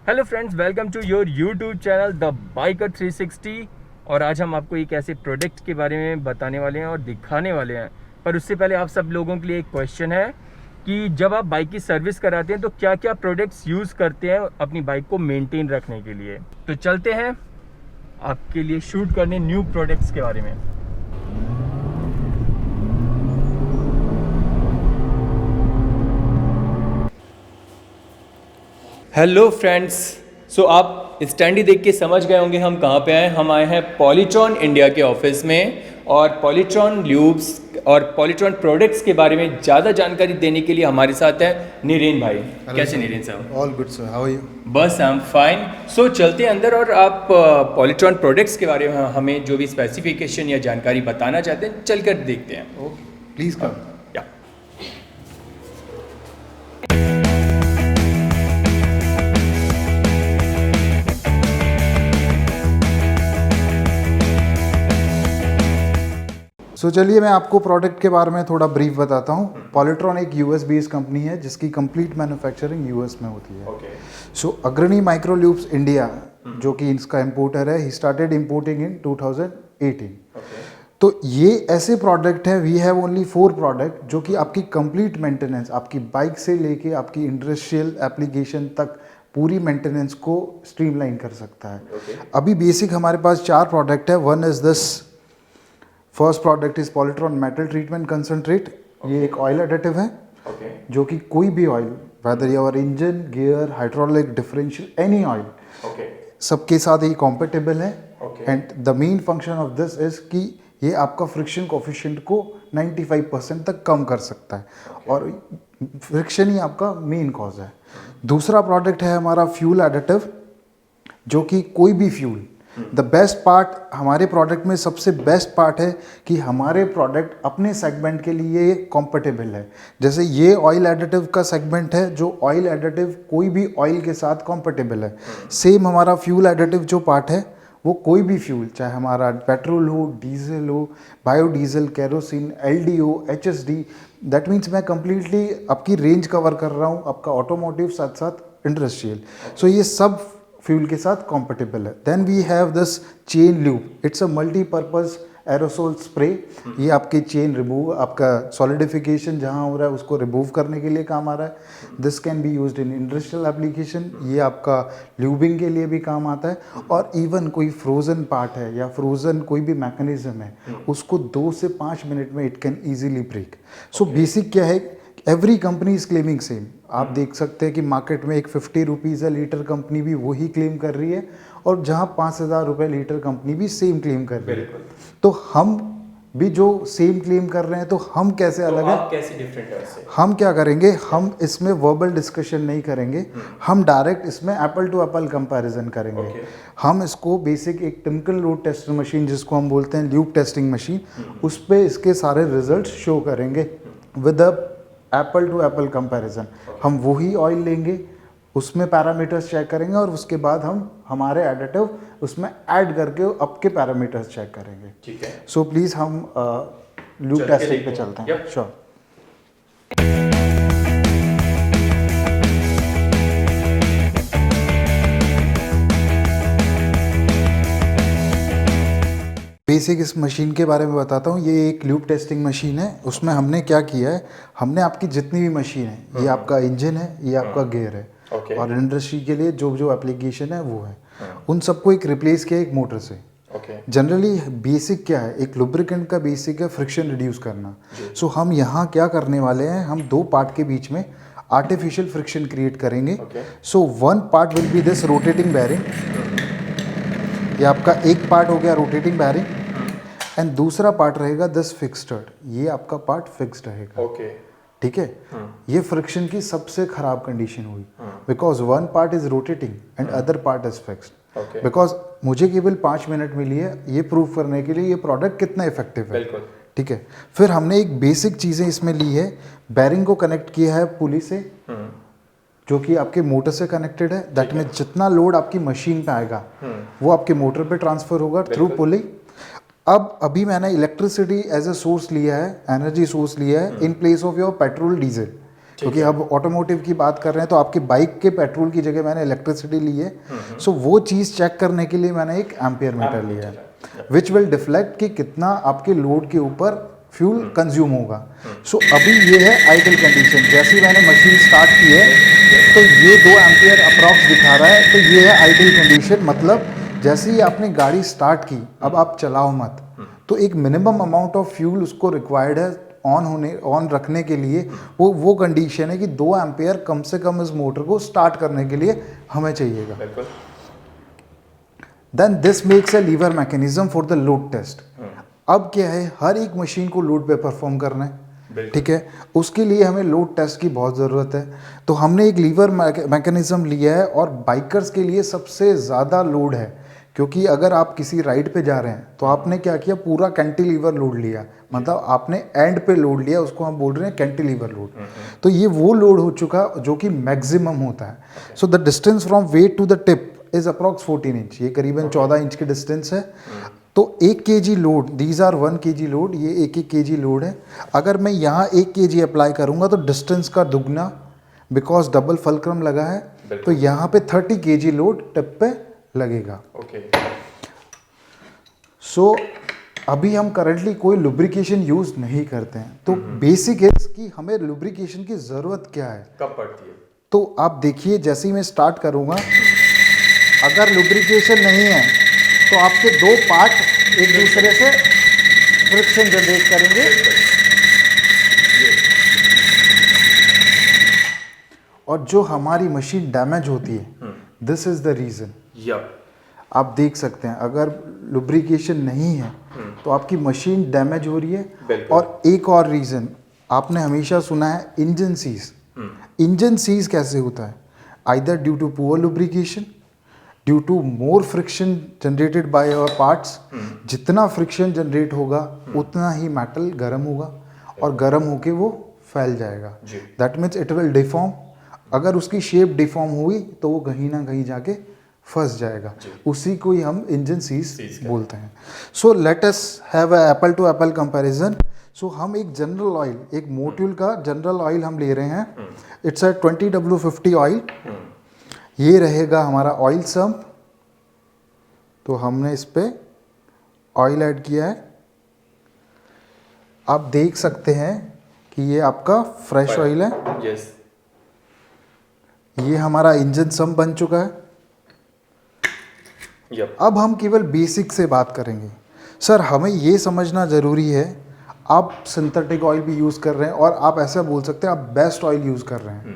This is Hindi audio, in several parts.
Hello friends, welcome to your YouTube channel the biker 360। और आज हम आपको एक ऐसे प्रोडक्ट के बारे में बताने वाले हैं और दिखाने वाले हैं। पर उससे पहले आप सब लोगों के लिए एक क्वेश्चन है कि जब आप बाइक की सर्विस कराते हैं तो क्या क्या प्रोडक्ट्स यूज़ करते हैं अपनी बाइक को मेंटेन रखने के लिए। तो चलते हैं आपके लिए शूट करने न्यू प्रोडक्ट्स के बारे में। हेलो फ्रेंड्स, सो आप स्टैंडी देख के समझ गए होंगे हम कहाँ पे आए। हम आए हैं पॉलीट्रॉन इंडिया के ऑफिस में और पॉलीट्रॉन ल्यूब्स और पॉलीट्रॉन प्रोडक्ट्स के बारे में ज़्यादा जानकारी देने के लिए हमारे साथ है नीरेन भाई। कैसे नीरेन साहब? All good sir, how are you? बस आई एम फाइन। सो चलते हैं अंदर और आप पॉलीट्रॉन प्रोडक्ट्स के बारे में हमें जो भी स्पेसिफिकेशन या जानकारी बताना चाहते हैं चलकर देखते हैं। Okay, please come. या सो चलिए मैं आपको प्रोडक्ट के बारे में थोड़ा ब्रीफ बताता हूँ। पॉलीट्रॉन एक यूएस बेस्ड कंपनी है जिसकी कंप्लीट मैन्युफैक्चरिंग यूएस में होती है। सो अग्रणी माइक्रो ल्यूब्स इंडिया जो कि इसका इम्पोर्टर है, ही स्टार्टेड इम्पोर्टिंग इन 2018। तो ये ऐसे प्रोडक्ट है, वी हैव ओनली 4 प्रोडक्ट जो कि आपकी कंप्लीट मेंटेनेंस, आपकी बाइक से लेके आपकी इंडस्ट्रियल एप्लीकेशन तक पूरी मेंटेनेंस को स्ट्रीमलाइन कर सकता है। अभी बेसिक हमारे पास 4 प्रोडक्ट है। One is this, first product is Polytron metal treatment concentrate. ये एक ऑयल एडिटिव है जो कि कोई भी oil, whether your engine, gear, hydraulic, differential, any oil, सबके साथ ये कॉम्पेटेबल है। And the main function of this is कि ये आपका फ्रिक्शन कोफिशिएंट को 95% तक कम कर सकता है और फ्रिक्शन ही आपका मेन कॉज है। दूसरा प्रोडक्ट है हमारा फ्यूल एडिटिव, जो कि कोई भी फ्यूल, द बेस्ट पार्ट हमारे प्रोडक्ट में, सबसे बेस्ट पार्ट है कि हमारे प्रोडक्ट अपने सेगमेंट के लिए कॉम्पेटेबल है। जैसे ये ऑयल एडिटिव का सेगमेंट है, जो ऑयल एडिटिव कोई भी ऑयल के साथ कॉम्पेटेबल है। सेम हमारा फ्यूल एडिटिव जो पार्ट है वो कोई भी फ्यूल, चाहे हमारा पेट्रोल हो, डीजल हो, biodiesel, kerosene, LDO, HSD, that means मैं कंप्लीटली आपकी रेंज कवर कर रहा हूँ, आपका ऑटोमोटिव साथ साथ इंडस्ट्रियल। सो ये सब फ्यूल के साथ कॉम्पेटेबल है। Then we have this chain lube, it's a multipurpose aerosol spray. ये आपके चेन रिमूव, आपका सॉलिडिफिकेशन जहाँ हो रहा है उसको रिमूव करने के लिए काम आ रहा है। This can be used in industrial application. ये आपका ल्यूबिंग के लिए भी काम आता है। और इवन कोई फ्रोजन पार्ट है या फ्रोजन कोई भी मैकेनिज्म है, उसको 2 से 5 मिनट में it can easily break. So basic क्या है, every company is claiming same. आप देख सकते हैं कि मार्केट में एक 50 रुपीज़ है लीटर कंपनी भी वही क्लेम कर रही है, और जहां 5000 रुपये लीटर कंपनी भी सेम क्लेम कर रही है। तो हम भी जो सेम क्लेम कर रहे हैं, तो हम कैसे अलग है, कैसे डिफरेंट है उससे? हम क्या करेंगे, हम इसमें वर्बल डिस्कशन नहीं करेंगे, हम डायरेक्ट इसमें एप्पल टू एप्पल कंपैरिजन करेंगे। हम इसको बेसिक एक टिपिकल लोड टेस्टर मशीन, जिसको हम बोलते हैं ल्यूब टेस्टिंग मशीन, उस पर इसके सारे रिजल्ट शो करेंगे with a apple to apple comparison. हम वही ऑयल लेंगे, उसमें पैरामीटर्स चेक करेंगे और उसके बाद हम हमारे एडिटिव उसमें ऐड करके आपके पैरामीटर्स चेक करेंगे। ठीक है। सो प्लीज़ हम लूप टेस्टिंग पे चलते हैं। श्योर। बेसिक इस मशीन के बारे में बताता हूँ। ये एक लूप टेस्टिंग मशीन है। उसमें हमने क्या किया है, हमने आपकी जितनी भी मशीन है, ये आपका इंजन है, ये आपका गियर है, और इंडस्ट्री के लिए जो जो एप्लीकेशन है वो है, उन सबको एक रिप्लेस किया एक मोटर से। जनरली बेसिक क्या है, एक लुब्रिकेंट का बेसिक है फ्रिक्शन रिड्यूस करना। सो हम यहाँ क्या करने वाले हैं, हम 2 पार्ट के बीच में आर्टिफिशियल फ्रिक्शन क्रिएट करेंगे। सो 1 part will be this rotating bearing. ये आपका एक पार्ट हो गया रोटेटिंग बैरिंग, एंड दूसरा पार्ट रहेगा दिस फिक्स्ड। ये आपका पार्ट फिक्स्ड रहेगा। ठीक है। ये फ्रिक्शन की सबसे खराब कंडीशन हुई, because 1 part is rotating and other part is fixed. Because मुझे केवल 5 मिनट मिली है ये प्रूव करने के लिए ये प्रोडक्ट कितना इफेक्टिव है। ठीक है। फिर हमने एक बेसिक चीज़ें इसमें ली है, बैरिंग को कनेक्ट किया है पुली से, जो कि आपके मोटर से कनेक्टेड है। दैट मीन जितना लोड आपकी मशीन पे आएगा वो आपके मोटर पे ट्रांसफर होगा थ्रू पुली। अब अभी मैंने इलेक्ट्रिसिटी एज ए सोर्स लिया है, एनर्जी सोर्स लिया है in place of your petrol diesel, क्योंकि अब ऑटोमोटिव की बात कर रहे हैं तो आपकी बाइक के पेट्रोल की जगह मैंने इलेक्ट्रिसिटी ली है। सो वो चीज़ चेक करने के लिए मैंने एक एम्पियर मीटर लिया है विच विल डिफ्लेक्ट कि कितना आपके लोड के ऊपर फ्यूल कंज्यूम होगा। सो अभी ये है आइडल कंडीशन, जैसे ही मैंने मशीन स्टार्ट की है तो ये 2 एम्पियर अप्रॉक्स दिखा रहा है। तो ये है आइडल कंडीशन, मतलब जैसे ही आपने गाड़ी स्टार्ट की अब आप चलाओ मत, तो एक मिनिमम अमाउंट ऑफ फ्यूल उसको रिक्वायर्ड है ऑन रखने के लिए। वो कंडीशन है कि 2 एम्पियर कम से कम इस मोटर को स्टार्ट करने के लिए हमें चाहिएगा। Then this makes a lever mechanism for the load test. अब क्या है, हर एक मशीन को लोड पे परफॉर्म करना है, ठीक है, उसके लिए हमें लोड टेस्ट की बहुत ज़रूरत है। तो हमने एक लीवर मैकेनिज्म लिया है और बाइकर्स के लिए सबसे ज़्यादा लोड है, क्योंकि अगर आप किसी राइड पे जा रहे हैं तो आपने क्या किया, पूरा कैंटिलीवर लोड लिया, मतलब आपने एंड पे लोड लिया, उसको हम बोल रहे हैं कैंटिलीवर लोड। तो ये वो लोड हो चुका जो कि मैक्सिमम होता है। So the distance from weight to the tip is approx 14 inch, ये करीबन 14 इंच की डिस्टेंस है। तो 1 kg load, these are 1 kg load, ये 1 kg लोड है। अगर मैं यहाँ 1 kg अप्लाई करूँगा तो डिस्टेंस का दुगना, बिकॉज डबल फलक्रम लगा है, तो यहाँ पे 30 kg लोड टिप पे लगेगा। सो अभी हम करंटली कोई लुब्रिकेशन यूज नहीं करते हैं। तो बेसिक है कि हमें लुब्रिकेशन की ज़रूरत क्या है, कब पड़ती है। तो आप देखिए जैसे ही मैं स्टार्ट करूँगा, अगर लुब्रिकेशन नहीं है तो आपके 2 पार्ट एक दूसरे से फ्रिक्शन जनरेट करेंगे और जो हमारी मशीन डैमेज होती है, दिस इज द रीज़न। आप देख सकते हैं अगर लुब्रिकेशन नहीं है तो आपकी मशीन डैमेज हो रही है। और एक और रीज़न आपने हमेशा सुना है, इंजन सीज। इंजन सीज कैसे होता है, either due to poor lubrication, due to more friction generated by our parts. जितना फ्रिक्शन जनरेट होगा उतना ही मेटल गर्म होगा और गर्म होके वो फैल जाएगा। That means it will deform. अगर उसकी शेप डिफॉर्म हुई तो वो कहीं ना कहीं जाके फंस जाएगा, उसी को ही हम इंजन सीज बोलते हैं। So let us have a apple to apple comparison. So हम एक जनरल ऑयल, एक मोट्यूल का जनरल ऑयल हम ले रहे हैं, इट्स अ 20W50 ऑयल। ये रहेगा हमारा ऑयल सम्प, तो हमने इस पे ऑयल ऐड किया है। आप देख सकते हैं कि ये आपका फ्रेश ऑयल है। ये हमारा इंजन सम्प बन चुका है। अब हम केवल बेसिक से बात करेंगे। सर हमें ये समझना ज़रूरी है, आप सिंथेटिक ऑयल भी यूज़ कर रहे हैं और आप ऐसा बोल सकते हैं आप बेस्ट ऑयल यूज़ कर रहे हैं।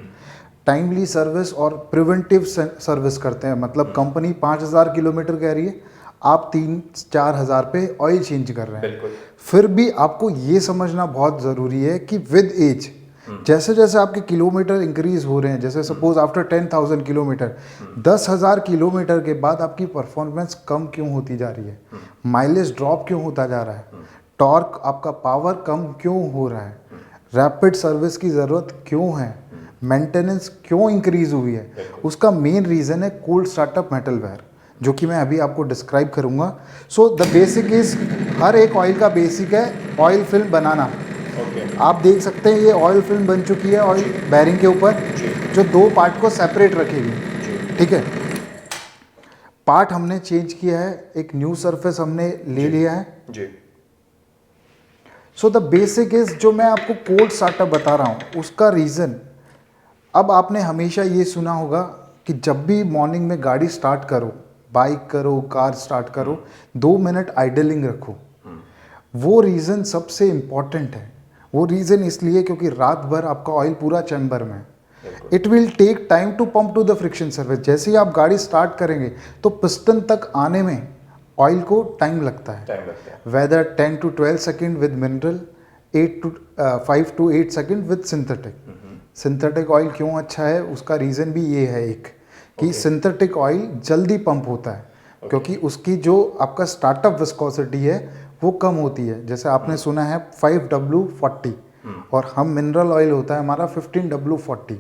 टाइमली सर्विस और प्रिवेंटिव सर्विस करते हैं, मतलब कंपनी 5000 किलोमीटर कह रही है, आप 3-4 हज़ार पे ऑयल चेंज कर रहे हैं। फिर भी आपको ये समझना बहुत ज़रूरी है कि विद एज जैसे जैसे आपके किलोमीटर इंक्रीज हो रहे हैं, जैसे सपोज आफ्टर 10,000 किलोमीटर, 10,000 किलोमीटर के बाद आपकी परफॉर्मेंस कम क्यों होती जा रही है, माइलेज ड्रॉप क्यों होता जा रहा है, टॉर्क आपका पावर कम क्यों हो रहा है, रैपिड सर्विस की ज़रूरत क्यों है, मेंटेनेंस क्यों इंक्रीज हुई है, उसका मेन रीज़न है कोल्ड स्टार्टअप मेटल वेयर, जो कि मैं अभी आपको डिस्क्राइब करूँगा। सो द बेसिक इज़, हर एक ऑयल का बेसिक है ऑयल फिल्म बनाना। आप देख सकते हैं ये ऑयल फिल्म बन चुकी है ऑयल बैरिंग के ऊपर, जो 2 पार्ट को सेपरेट रखेगी, ठीक है। पार्ट हमने चेंज किया है, एक न्यू सरफेस हमने ले लिया है। सो द बेसिक इज, जो मैं आपको कोल्ड स्टार्टअप बता रहा हूँ उसका रीज़न, अब आपने हमेशा ये सुना होगा कि जब भी मॉर्निंग में गाड़ी स्टार्ट करो, बाइक करो, कार स्टार्ट करो, 2 मिनट आइडलिंग रखो। वो रीज़न सबसे इम्पॉर्टेंट है। वो रीज़न इसलिए क्योंकि रात भर आपका ऑयल पूरा चैम्बर में, it will take time to pump to the friction service. जैसे ही आप गाड़ी स्टार्ट करेंगे तो पिस्टन तक आने में ऑयल को टाइम लगता है, whether 10 to 12 second with mineral, 5 to 8 second with synthetic. Synthetic oil क्यों अच्छा है, उसका रीज़न भी ये है एक, कि सिंथेटिक ऑयल जल्दी पंप होता है, क्योंकि उसकी जो आपका स्टार्टअप विस्कोसिटी है वो कम होती है। जैसे आपने सुना है 5W40 और हम मिनरल ऑयल होता है हमारा 15W40।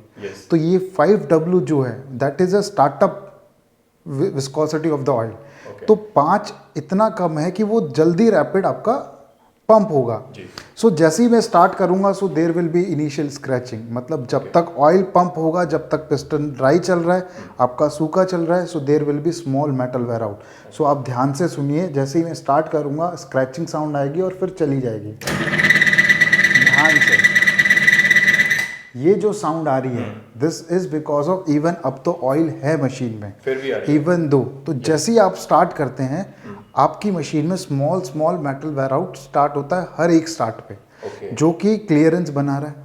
तो ये 5W जो है that is a startup viscosity of the oil. तो 5 इतना कम है कि वो जल्दी रैपिड आपका पंप होगा। जी। सो जैसे ही मैं स्टार्ट करूंगा so there will be initial scratching, मतलब जब तक ऑयल पंप होगा, जब तक पिस्टन ड्राई चल रहा है, आपका सूखा चल रहा है, so there will be small metal wear out. So आप ध्यान से सुनिए, जैसे ही मैं स्टार्ट करूंगा स्क्रैचिंग साउंड आएगी और फिर चली जाएगी। ध्यान से ये जो साउंड आ रही है, this is because of even अब तो ऑयल है मशीन में, फिर भी आ रही है। इवन दो, तो जैसे ही आप स्टार्ट करते हैं आपकी मशीन में small small metal wear out start होता है हर एक स्टार्ट पे, ओके। जो कि क्लियरेंस बना रहा है।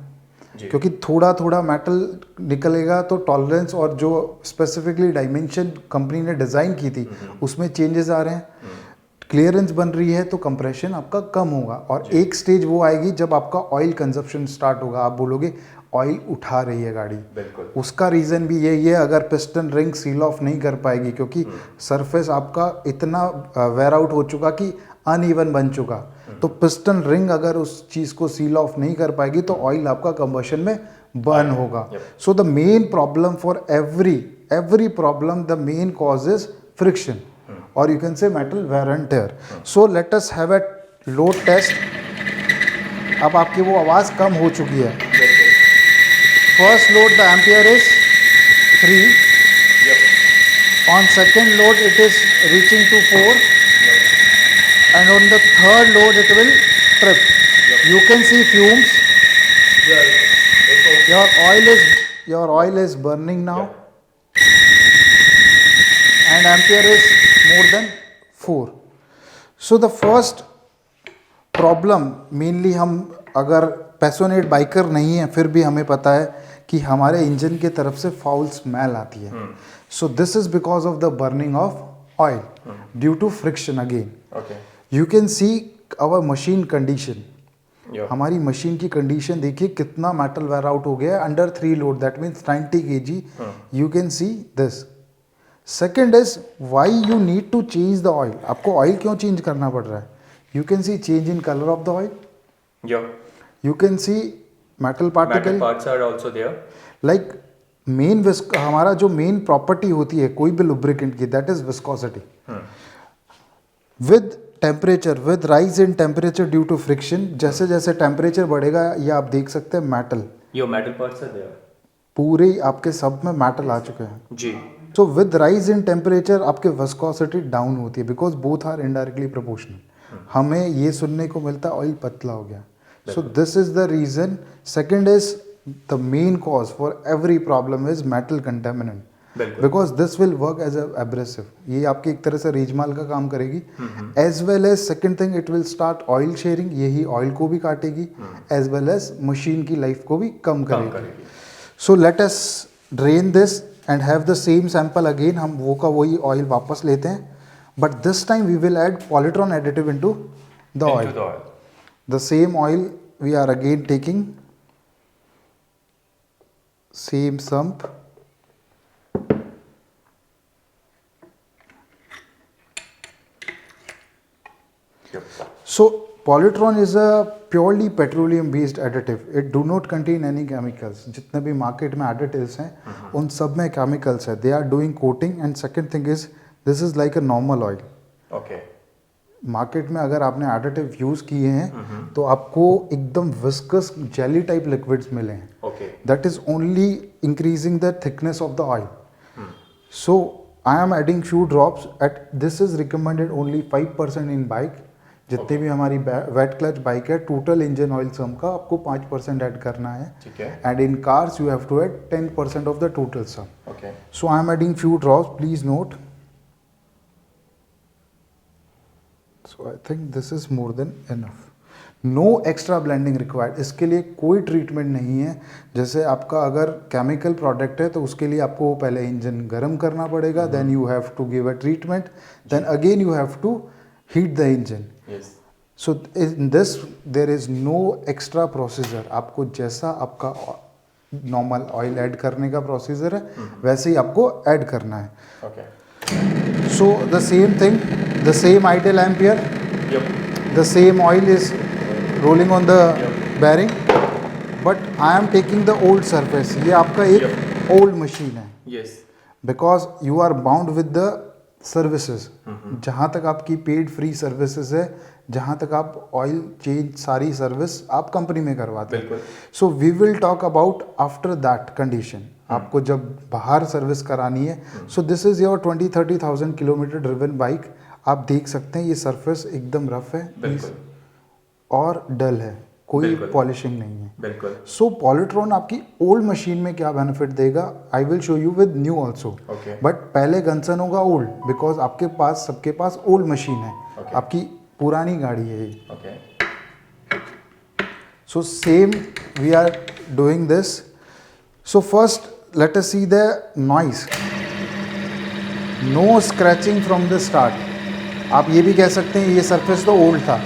जी। क्योंकि थोड़ा थोड़ा मेटल निकलेगा तो टॉलरेंस और जो स्पेसिफिकली डायमेंशन कंपनी ने डिज़ाइन की थी उसमें चेंजेस आ रहे हैं, क्लियरेंस बन रही है, तो कंप्रेशन आपका कम होगा। और एक स्टेज वो आएगी जब आपका ऑयल कंजप्शन स्टार्ट होगा, आप बोलोगे ऑयल उठा रही है गाड़ी। बिल्कुल। उसका रीज़न भी यही है, अगर पिस्टन रिंग सील ऑफ नहीं कर पाएगी क्योंकि सरफेस आपका इतना वेयर आउट हो चुका कि अनइवन बन चुका, तो पिस्टन रिंग अगर उस चीज़ को सील ऑफ नहीं कर पाएगी तो ऑयल आपका कंबशन में बर्न होगा। So the main problem for every problem, the main cause is friction, or you can say metal wear and tear. So let us have a load test. अब आपकी वो आवाज़ कम हो चुकी है। First load the ampere is 3. On second load it is reaching to 4. And on the third load it will trip. You can see fumes. Your oil is burning now. And ampere is more than 4. So the first problem mainly, हम अगर पैशनेट बाइकर नहीं है फिर भी हमें पता है कि हमारे इंजन की तरफ से फाउल स्मेल आती है। So this is because of the burning of oil due to friction again. You can see our machine condition, हमारी मशीन की कंडीशन देखिए, कितना मेटल वेयर आउट हो गया है under 3 load, that means 90 kg। You can see this. Second is why you need to change the oil, आपको ऑयल क्यों चेंज करना पड़ रहा है? You can see change in colour of the oil, you can C metal particle, parts are also there. Like main हमारा जो मेन प्रॉपर्टी होती है कोई भी लुब्रिकेंट की, that is viscosity. With temperature, with rise in temperature due to friction, जैसे जैसे टेम्परेचर बढ़ेगा, ये आप देख सकते हैं metal, Your metal parts are there. पूरे आपके सब में मेटल आ चुके हैं। जी। So with rise in temperature आपके विस्कोसिटी डाउन होती है, because both are indirectly proportional. हमें ये सुनने को मिलता है ऑयल पतला हो गया। So this is the reason. Second is the main cause for every problem is metal contaminant, because this will work as abrasive, ये आपकी एक तरह से रेजमाल का काम करेगी। As well as second thing, it will start oil shearing, यही ऑयल को भी काटेगी, एज वेल एज मशीन की लाइफ को भी कम करेगी। So let us drain this and have the same sample again. हम वो का वही ऑयल वापस लेते हैं, but this time we will add Polytron additive into the oil. The same oil we are again taking, same sump, so Polytron is a purely petroleum based additive. It do not contain any chemicals. जितने भी मार्केट में additives हैं उन सब में chemicals है। They are doing coating and second thing is this is like a normal oil. Okay. Market में अगर आपने एडिटिव यूज किए हैं तो आपको एकदम विस्कस जेली टाइप लिक्विड्स मिले हैं। Okay. That is only increasing the thickness of the oil. So I am adding few drops at, this is recommended only 5% in bike. जितने भी हमारी वेट क्लच बाइक है, टोटल इंजन ऑयल सम का आपको 5% ऐड करना है। ठीक है। And in cars you have to add 10% of the total sum. Okay. So I am adding few drops, please note. So I think this is more than enough. No extra blending required, इसके लिए कोई ट्रीटमेंट नहीं है। जैसे आपका अगर केमिकल प्रोडक्ट है तो उसके लिए आपको पहले इंजन गर्म करना पड़ेगा, then you have to give a treatment, then again you have to heat the engine. So in this there is no extra procedure. आपको जैसा आपका नॉर्मल ऑयल ऐड करने का प्रोसीजर है वैसे ही आपको ऐड करना है। Okay. So the same thing, the same ideal ampere, the same oil is rolling on the bearing, but I am taking the old surface. ये आपका एक old machine है, Yes. because you are bound with the services. जहाँ तक आपकी paid free services है, जहाँ तक आप ऑयल चेंज सारी सर्विस आप कंपनी में करवाते हैं। बिल्कुल। So we will talk about after that condition, आपको जब बाहर सर्विस करानी है। So this is your 20-30,000 kilometre driven bike. आप देख सकते हैं ये सरफेस एकदम रफ है बिल्कुल। और डल है, कोई बिल्कुल। पॉलिशिंग नहीं है। बिल्कुल। सो पॉलिट्रॉन आपकी ओल्ड मशीन में क्या बेनिफिट देगा, I will show you with new also. Okay. But पहले कंसर्न होगा ओल्ड, बिकॉज आपके पास सबके पास ओल्ड मशीन है। Okay. आपकी पुरानी गाड़ी है ये। Okay. So same we are doing this. So first let us see the noise, no scratching from the start. आप ये भी कह सकते हैं ये सरफेस तो ओल्ड था,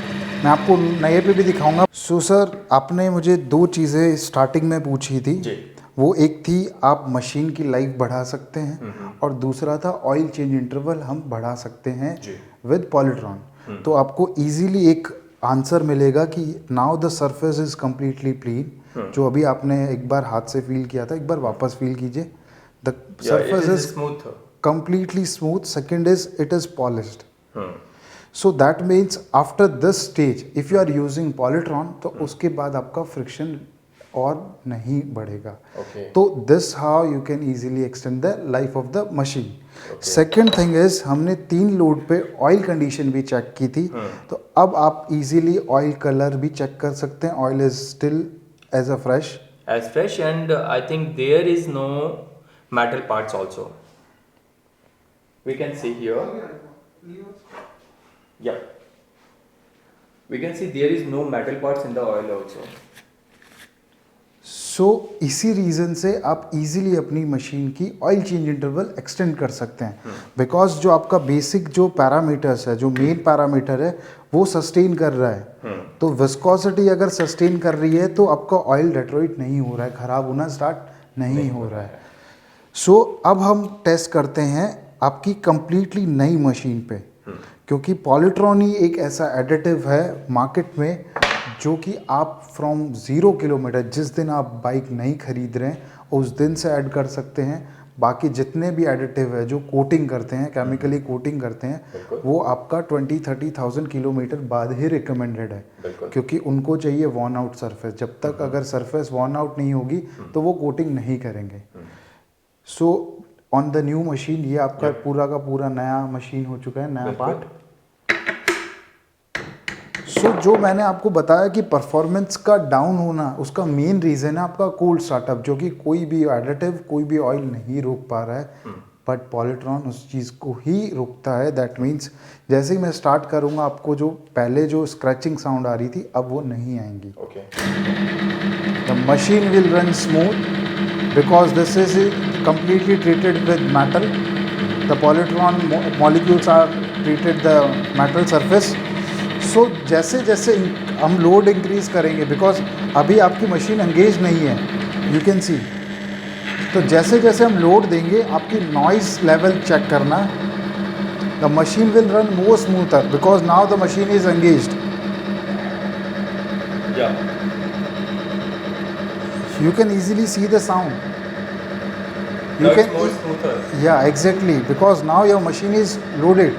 मैं आपको नए पे भी दिखाऊंगा। सो सर आपने मुझे दो चीज़ें स्टार्टिंग में पूछी थी जी। वो एक थी आप मशीन की लाइफ बढ़ा सकते हैं और दूसरा था ऑयल चेंज इंटरवल हम बढ़ा सकते हैं जी। विद पॉलिट्रॉन। तो आपको इजीली एक आंसर मिलेगा कि now the surface is completely clean. जो अभी आपने एक बार हाथ से फील किया था, एक बार वापस फील कीजिए। The surface is smooth. completely smooth. Second is it is polished. So that means after this stage if you are using polytron तो उसके बाद आपका friction और नहीं बढ़ेगा। Okay. तो this how you can easily extend the life of the machine. Second thing is हमने 3 लोड पे ऑयल कंडीशन भी चेक की थी। तो अब आप इजीली ऑयल कलर भी चेक कर सकते हैं। Oil is still as a fresh and I think there is no metal parts also. We can see here. Yeah. We can see there is no metal parts in the oil also. सो इसी रीज़न से आप इजीली अपनी मशीन की ऑयल चेंज इंटरवल एक्सटेंड कर सकते हैं। बिकॉज जो आपका बेसिक जो पैरामीटर्स है, जो मेन पैरामीटर है वो सस्टेन कर रहा है। तो विस्कोसिटी अगर सस्टेन कर रही है तो आपका ऑयल डेट्रोइट नहीं हो रहा है, ख़राब होना स्टार्ट नहीं हो रहा है। सो अब हम टेस्ट करते हैं आपकी कंप्लीटली नई मशीन पे, क्योंकि पॉलिट्रॉन ही एक ऐसा एडिटिव है मार्केट में जो कि आप फ्रॉम 0 किलोमीटर जिस दिन आप बाइक नहीं खरीद रहे हैं उस दिन से ऐड कर सकते हैं। बाकी जितने भी एडिटिव है जो कोटिंग करते हैं, केमिकली कोटिंग करते हैं, वो आपका 20-30,000 किलोमीटर बाद ही रिकमेंडेड है, क्योंकि उनको चाहिए वॉर्न आउट सरफेस। जब तक अगर सरफेस वॉर्न आउट नहीं होगी तो वो कोटिंग नहीं करेंगे। So on the new machine ये आपका पूरा का पूरा नया मशीन हो चुका है, नया पार्ट। सो जो मैंने आपको बताया कि परफॉर्मेंस का डाउन होना उसका मेन रीज़न है आपका कोल्ड स्टार्टअप, जो कि कोई भी एडिटिव कोई भी ऑयल नहीं रोक पा रहा है, बट पॉलिट्रॉन उस चीज़ को ही रोकता है। दैट मीन्स जैसे ही मैं स्टार्ट करूँगा आपको जो पहले जो स्क्रैचिंग साउंड आ रही थी अब वो नहीं आएंगी। The machine will run smooth because this is completely treated with metal. The polytron molecules are treated the metal surface. So जैसे जैसे हम लोड इंक्रीज करेंगे, बिकॉज अभी आपकी मशीन एंगेज नहीं है, यू कैन सी। तो जैसे जैसे हम लोड देंगे आपकी नॉइज लेवल चेक करना, the machine will run more smoother because now the machine is engaged. You can easily see the sound. You can more smoother. Yeah, exactly, because now your machine is loaded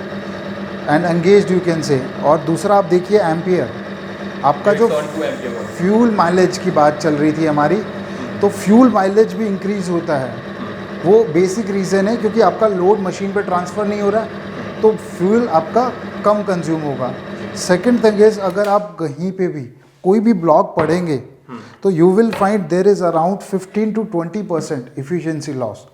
and engaged, you can say. और दूसरा आप देखिए एम्पियर, आपका जो फ्यूल माइलेज की बात चल रही थी हमारी, तो फ्यूल माइलेज भी इंक्रीज होता है। वो बेसिक रीज़न है क्योंकि आपका लोड मशीन पे ट्रांसफ़र नहीं हो रहा है, तो फ्यूल आपका कम कंज्यूम होगा। सेकेंड थिंग इज अगर आप कहीं पे भी कोई भी ब्लॉग पढ़ेंगे तो you will find there is around 15 to 20% efficiency loss,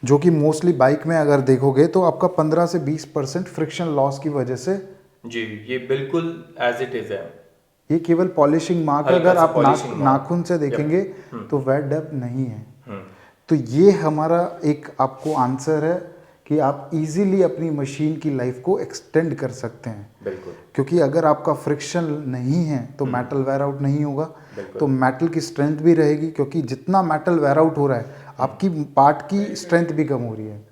जो कि मोस्टली बाइक में अगर देखोगे तो आपका 15 से 20% फ्रिक्शन लॉस की वजह से। जी, ये बिल्कुल एज इट इज है। ये केवल पॉलिशिंग मार्क, अगर आप नाखून से देखेंगे तो वेट डेप्थ नहीं है। तो ये हमारा एक आपको आंसर है कि आप इजीली अपनी मशीन की लाइफ को एक्सटेंड कर सकते हैं। बिल्कुल, क्योंकि अगर आपका फ्रिक्शन नहीं है तो मेटल वेयर आउट नहीं होगा, तो मेटल की स्ट्रेंथ भी रहेगी, क्योंकि जितना मेटल वेयर आउट हो रहा है आपकी पार्ट की स्ट्रेंथ भी कम हो रही है।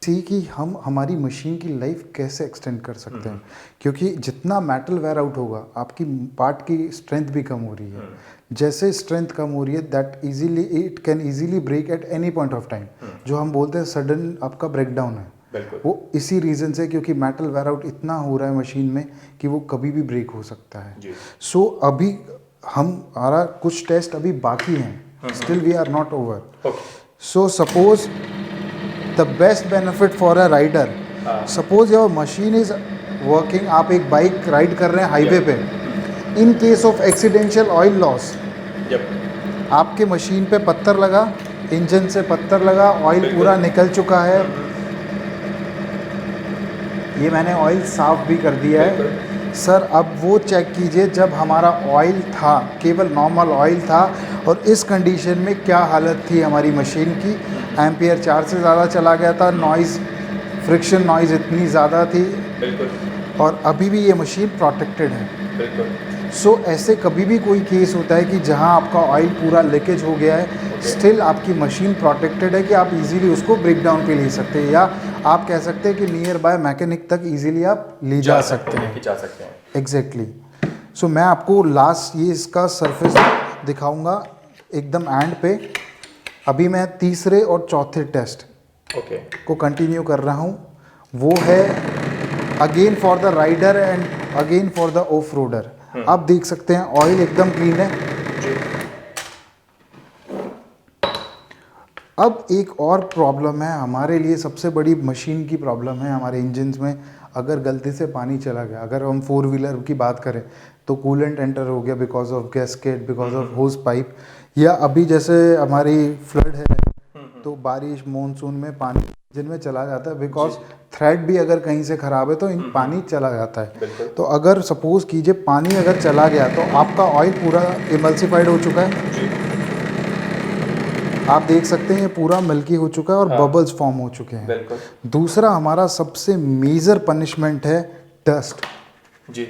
सी कि हम हमारी मशीन की लाइफ कैसे एक्सटेंड कर सकते हैं, क्योंकि जितना मेटल वेयर आउट होगा आपकी पार्ट की स्ट्रेंथ भी कम हो रही है। जैसे स्ट्रेंथ कम हो रही है that easily it can easily break at any point of time, जो हम बोलते हैं सडन आपका ब्रेकडाउन है। बिल्कुल। वो इसी रीज़न से, क्योंकि मेटल वेयर आउट इतना हो रहा है मशीन में कि वो कभी भी ब्रेक हो सकता है। जी। सो अभी हमारा कुछ टेस्ट अभी बाकी हैं, still we are not over. So suppose the best benefit for a rider, suppose your machine is working, आप एक बाइक राइड कर रहे हैं हाईवे पे, in case of accidental oil loss, आपके मशीन पे पत्थर लगा, इंजन से पत्थर लगा, ऑयल पूरा निकल चुका है, ये मैंने ऑयल साफ भी कर दिया है सर। अब वो चेक कीजिए जब हमारा ऑयल था, केवल नॉर्मल ऑयल था, और इस कंडीशन में क्या हालत थी हमारी मशीन की। एम्पियर 4 से ज़्यादा चला गया था, नॉइज़, फ्रिक्शन नॉइज़ इतनी ज़्यादा थी, और अभी भी ये मशीन प्रोटेक्टेड है। सो ऐसे कभी भी कोई केस होता है कि जहां आपका ऑयल पूरा लीकेज हो गया है, स्टिल आपकी मशीन प्रोटेक्टेड है कि आप इजीली उसको ब्रेक डाउन पे ले सकते हैं, या आप कह सकते हैं कि नियर बाय मैकेनिक तक इजीली आप ले जा सकते हैं। एग्जैक्टली। सो मैं आपको लास्ट ये इसका सरफेस दिखाऊंगा एकदम एंड पे। अभी मैं तीसरे और चौथे टेस्ट को कंटिन्यू कर रहा हूँ। वो है again for the rider and again for the off roader. आप देख सकते हैं ऑयल एकदम क्लीन है। अब एक और प्रॉब्लम है हमारे लिए, सबसे बड़ी मशीन की प्रॉब्लम है हमारे इंजन्स में। अगर गलती से पानी चला गया, अगर हम 4 व्हीलर की बात करें तो कूलेंट एंटर हो गया because of gasket, because of होस पाइप, या अभी जैसे हमारी फ्लड है तो बारिश मानसून में पानी इंजन में चला जाता है, बिकॉज थ्रेड भी अगर कहीं से ख़राब है तो पानी चला जाता है। तो अगर सपोज कीजिए पानी अगर चला गया तो आपका ऑयल पूरा इमल्सिफाइड हो चुका है, आप देख सकते हैं ये पूरा मिल्की हो चुका है और बबल्स फॉर्म हो चुके हैं। दूसरा हमारा सबसे मेजर पनिशमेंट है डस्ट जी,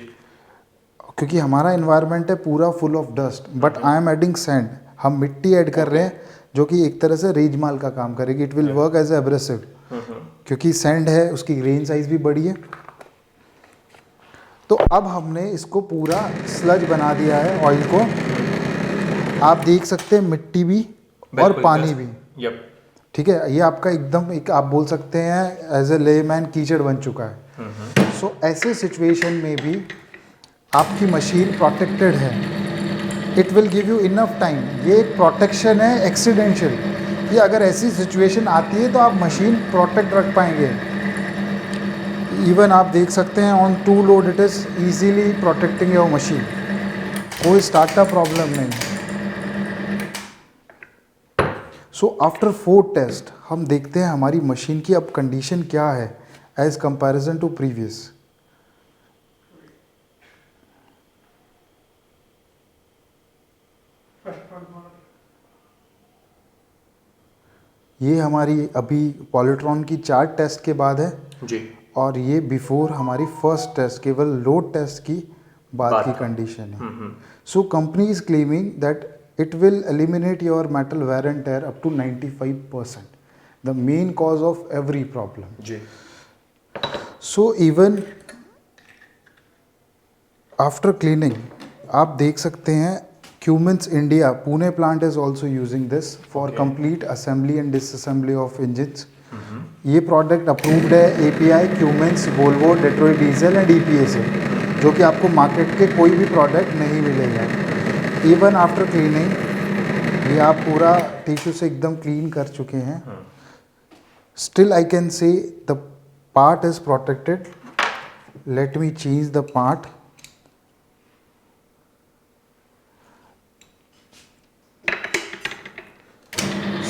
क्योंकि हमारा इन्वायरमेंट है पूरा full of dust, but I am adding sand. हम मिट्टी ऐड कर रहे हैं जो कि एक तरह से रेजमाल का काम करेगी। It will work as abrasive, क्योंकि सैंड है, उसकी ग्रेन साइज भी बड़ी है। तो अब हमने इसको पूरा स्लज बना दिया है ऑयल को। आप देख सकते हैं मिट्टी भी और पानी भी। ठीक है, ये आपका एकदम एक आप बोल सकते हैं एज ए लेमैन कीचड़ बन चुका है। सो ऐसे सिचुएशन में भी आपकी मशीन प्रोटेक्टेड है। It will give you enough time. ये एक प्रोटेक्शन है एक्सीडेंशियल, कि अगर ऐसी सिचुएशन आती है तो आप मशीन प्रोटेक्ट रख पाएंगे। इवन आप देख सकते हैं on 2 load it is easily protecting your machine, कोई स्टार्टअप प्रॉब्लम नहीं। सो आफ्टर 4 टेस्ट हम देखते हैं हमारी मशीन की अब कंडीशन क्या है एज कंपैरिजन टू प्रीवियस। ये हमारी अभी पॉलिट्रॉन की 4 टेस्ट के बाद है जी, और ये बिफोर हमारी फर्स्ट टेस्ट, केवल लोड टेस्ट की बाद की कंडीशन है। So company is claiming that it will eliminate your metal wear and tear up to 95%, the main cause of every problem जी। So even after cleaning आप देख सकते हैं Cummins India Pune plant is also using this for complete assembly and disassembly of engines। ये प्रोडक्ट अप्रूव्ड है API, Cummins, Volvo, Detroit Diesel and EPA से, जो कि आपको मार्केट के कोई भी प्रोडक्ट नहीं मिलेगा। इवन आफ्टर क्लीनिंग ये आप पूरा टिश्यू से एकदम क्लीन कर चुके हैं, still I can say the part is protected. Let me change the part.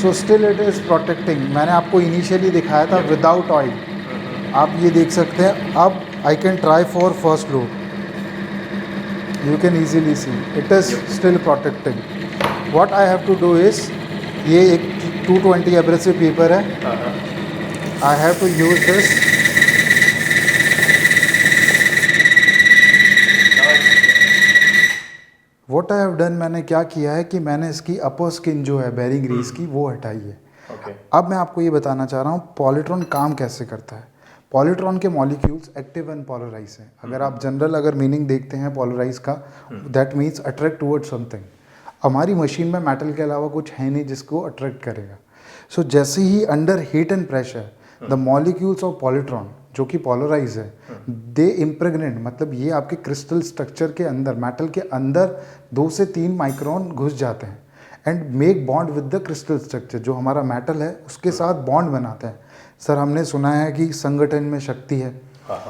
So still it is protecting. मैंने आपको इनिशियली दिखाया था विदाउट ऑयल, आप ये देख सकते हैं। अब I can try for first load, you can easily see it is still protecting। what I have to do is, ये एक 220 abrasive paper है, I have to use this। what I have done, मैंने क्या किया है कि मैंने इसकी अपर स्किन जो है बेरिंग रेस की वो हटाई है। अब मैं आपको ये बताना चाह रहा हूँ पॉलिट्रॉन काम कैसे करता है। पॉलिट्रॉन के मॉलिक्यूल्स एक्टिव एंड पोलराइज हैं। अगर आप जनरल अगर मीनिंग देखते हैं पोलराइज का, that means attract towards something. हमारी मशीन में मेटल के अलावा कुछ है नहीं जिसको अट्रैक्ट करेगा। सो जैसे ही under heat and pressure the molecules of Polytron जो कि पोलराइज है, दे इम्प्रेग्नेट, मतलब ये आपके क्रिस्टल स्ट्रक्चर के अंदर, मेटल के अंदर 2 से 3 माइक्रोन घुस जाते हैं and make bond with the crystal structure, जो हमारा मेटल है उसके साथ बॉन्ड बनाते हैं। सर हमने सुना है कि संगठन में शक्ति है,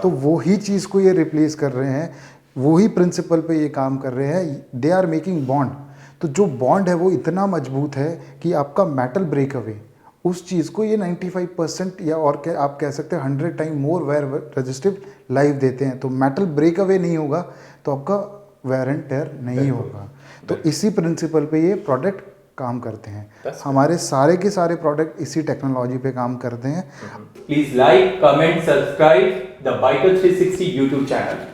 तो वही चीज़ को ये रिप्लेस कर रहे हैं, वही प्रिंसिपल पे ये काम कर रहे हैं, दे आर मेकिंग बॉन्ड। तो जो बॉन्ड है वो इतना मजबूत है कि आपका मेटल ब्रेक अवे, उस चीज़ को ये 95% या और क्या आप कह सकते हैं 100 time more wear resistive life देते हैं। तो मेटल ब्रेक अवे नहीं होगा तो आपका वेयर एंड टेयर नहीं होगा। तो इसी प्रिंसिपल पे ये प्रोडक्ट काम करते हैं। हमारे सारे के सारे प्रोडक्ट इसी टेक्नोलॉजी पे काम करते हैं। Please like, comment, subscribe the biker 360 YouTube channel.